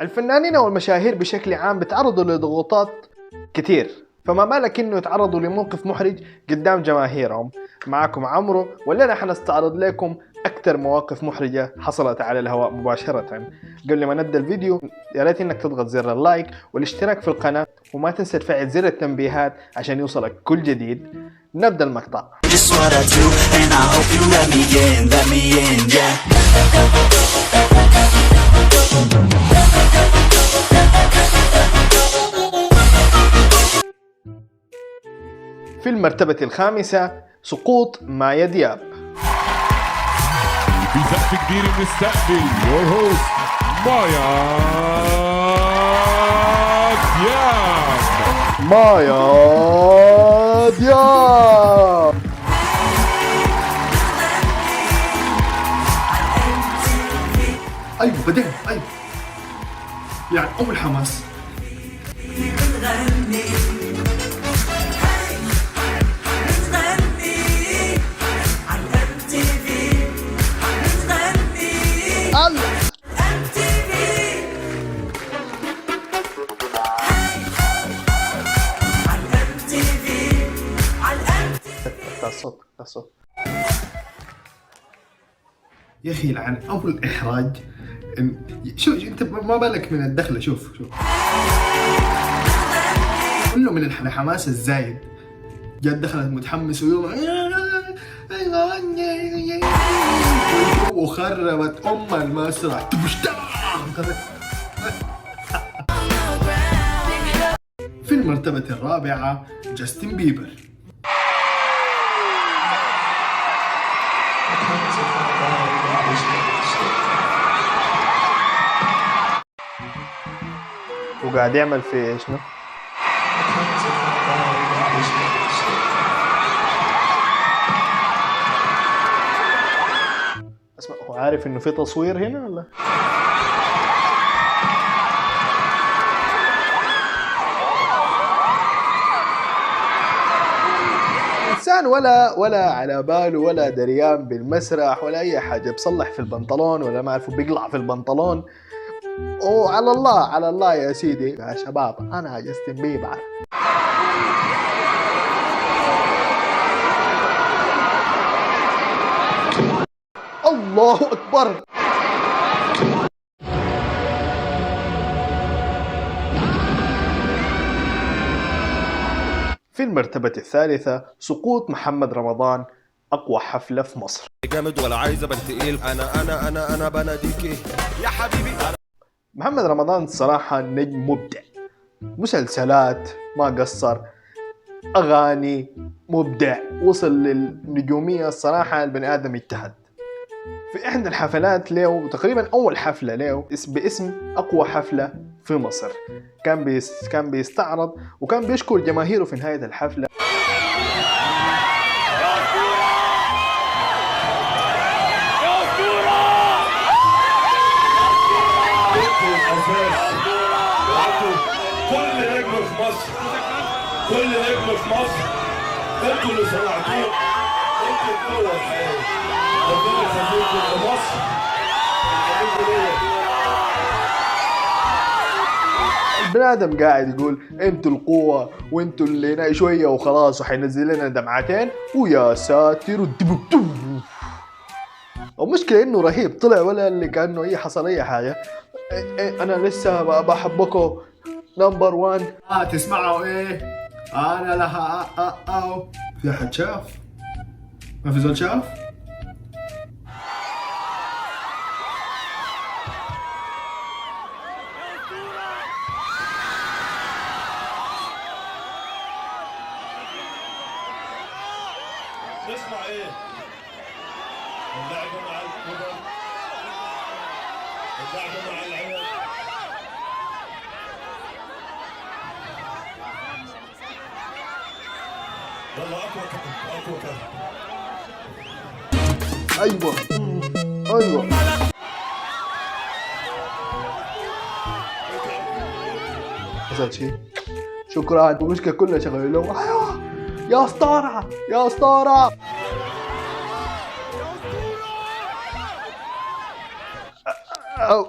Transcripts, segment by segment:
الفنانين والمشاهير بشكل عام بيتعرضوا لضغوطات كتير، فما بالك انه يتعرضوا لموقف محرج قدام جماهيرهم. معكم عمرو، والليلة حنستعرض لكم أكثر مواقف محرجة حصلت على الهواء مباشرة. قبل ما نبدأ الفيديو يا ريت انك تضغط زر اللايك والاشتراك في القناة، وما تنسى تفعل زر التنبيهات عشان يوصلك كل جديد. نبدأ المقطع. في المرتبة الخامسة سقوط مايا دياب. في سقف كبير بنستقبل يور هوست مايا دياب. مايا دياب ايوه بدأنا. ايوه يعني اول حماس. الصوت يا اخي لعن اول احراج. شوف انت ما بالك من الدخله. شوف كله من الحماس الزايد. جات دخلت متحمس وخربت ام المسرح. في المرتبة الرابعة جاستن بيبر. وقاعد يعمل في شنو؟ اسمع، هو عارف انه في تصوير هنا ولا؟ انسان ولا على باله ولا دريان بالمسرح ولا اي حاجه، بصلح في البنطلون ولا ما اعرفه بيقلع في البنطلون. وعلى الله على الله يا سيدي يا شباب، انا جاستن بيبر. الله اكبر. في المرتبة الثالثة سقوط محمد رمضان، أقوى حفلة في مصر. جامد ولا عايز ابقى تقيل، انا بناديك يا حبيبي. محمد رمضان صراحة نجم مبدع، مسلسلات ما قصر، أغاني مبدع، وصل للنجومية الصراحة. البني آدم اجتهد. في إحدى الحفلات له، تقريبا أول حفلة له باسم أقوى حفلة في مصر، كان بيستعرض وكان بيشكر جماهيره في نهاية الحفلة. كل نجم في مصر، كل نجم في مصر انتوا اللي صنعتوه، انتوا القوة الحقيقية. ربنا يخليكم لمصر. البني آدم قاعد يقول انتوا القوة وانتوا اللي هنا شوية وخلاص وحينزل لنا دمعتين ويا ساتر. المشكلة انه رهيب، طلع ولا اللي كأنه اي حصل اي حاجة. انا لسه بحبكم نمبر 1. تسمعوا ايه؟ انا لها في احد شاف؟ ما في زول شاف؟ نسمع ايه؟ اللعبة مع الكبر، اللعبة مع العيال. يلا اقوى كده، اقوى كده. ايوه حصل شيء. شكرا. المشكلة كلها شغالين لهم ايوه يا اسطورة يا اسطورة.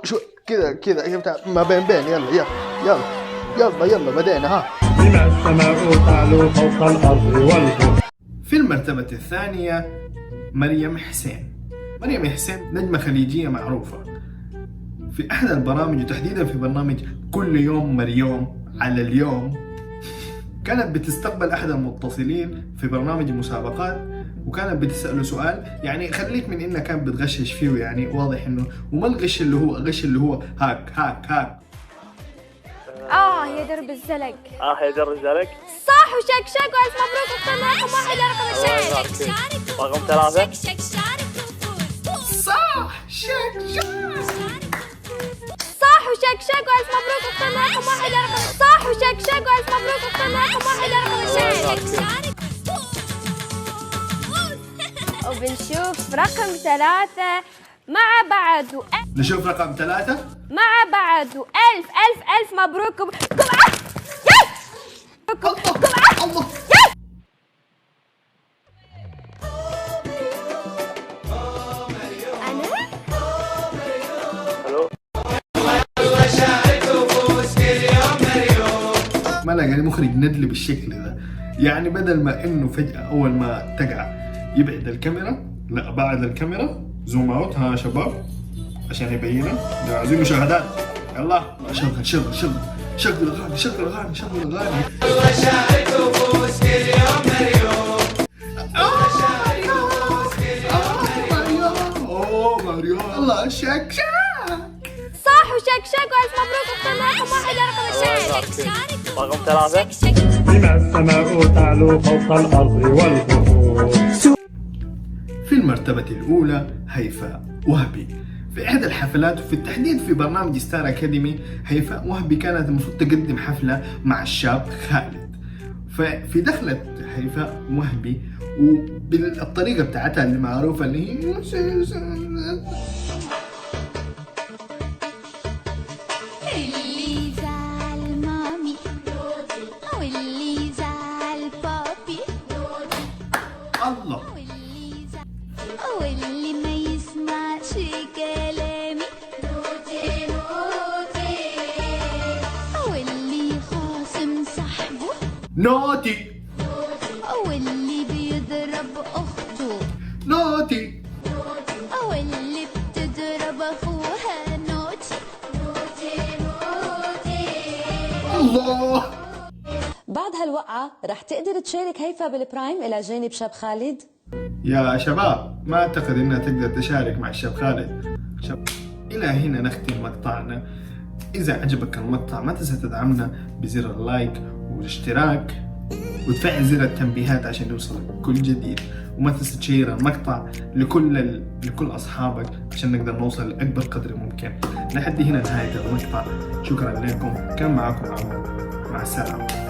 شو كذا جبتها ما بين يلا بدينا ها. بما السماء تعلو فوق الأرض والبر. في المرتبة الثانية مريم حسين. مريم حسين نجمة خليجية معروفة في أحد البرامج، وتحديدا في برنامج كل يوم مريوم على اليوم. كانت بتستقبل أحد المتصلين في برنامج المسابقات، وكانت بتسأله سؤال يعني خليك من إنها كانت بتغشش فيه، يعني واضح إنه وما الغش اللي هو غش اللي هو هاك. يا درب الزلق. يا درب الزلق. صح وشكشك والف مبروك اخترنا رقم واحد رقم الشيء. رقم 3. صح وشكشك والف مبروك اخترنا رقم واحد رقم. صح وشكشك والف مبروك اخترنا رقم واحد رقم الشيء. وبنشوف رقم 3 مع بعض نشوف رقم 3 مع بعض ألف مبروك. الله ما لقى يعني مخرج ندلي بالشكل ده، يعني بدل ما انه فجأة اول ما تقع يبعد الكاميرا، لا بعد الكاميرا زوم اوت. ها شباب عشان يبينه ده عايزين مشاهدات. يلا شغل اغاني. ماريو الله شك. صح وشكشك والف مبروك اخترنا رقم واحد رقم الشيء. رقم 3. بما السماء تعلو فوق الأرض والبر. في المرتبة الأولى هيفاء وهبي. في إحدى الحفلات وفي التحديد في برنامج ستار أكاديمي، هيفاء وهبي كانت المفروض تقدم حفلة مع الشاب خالد. ففي دخلت هيفاء وهبي وبالطريقة بتاعتها اللي معروفة اللي هي اللي زعل مامي واللي زعل بابي الله واللي ما يسمعش كلامي واللي خاصم صاحبه نوتي واللي بيضرب اخته نوتي واللي بتضرب اخوها نوتي. الله. بعد هالوقعة رح تقدر تشارك هيفا بالبرايم إلى جانب شاب خالد؟ يا شباب ما أعتقد إنها تقدر تشارك مع الشاب خالد. إلى هنا نختم مقطعنا. إذا عجبك المقطع ما تنسى تدعمنا بزر اللايك والاشتراك وتفعل زر التنبيهات عشان يوصلك كل جديد، وما تنسى تشير المقطع لكل أصحابك عشان نقدر نوصل لأكبر قدر ممكن. لحد هنا نهاية المقطع. شكرا لكم، كان معكم عمرو، مع السلامة.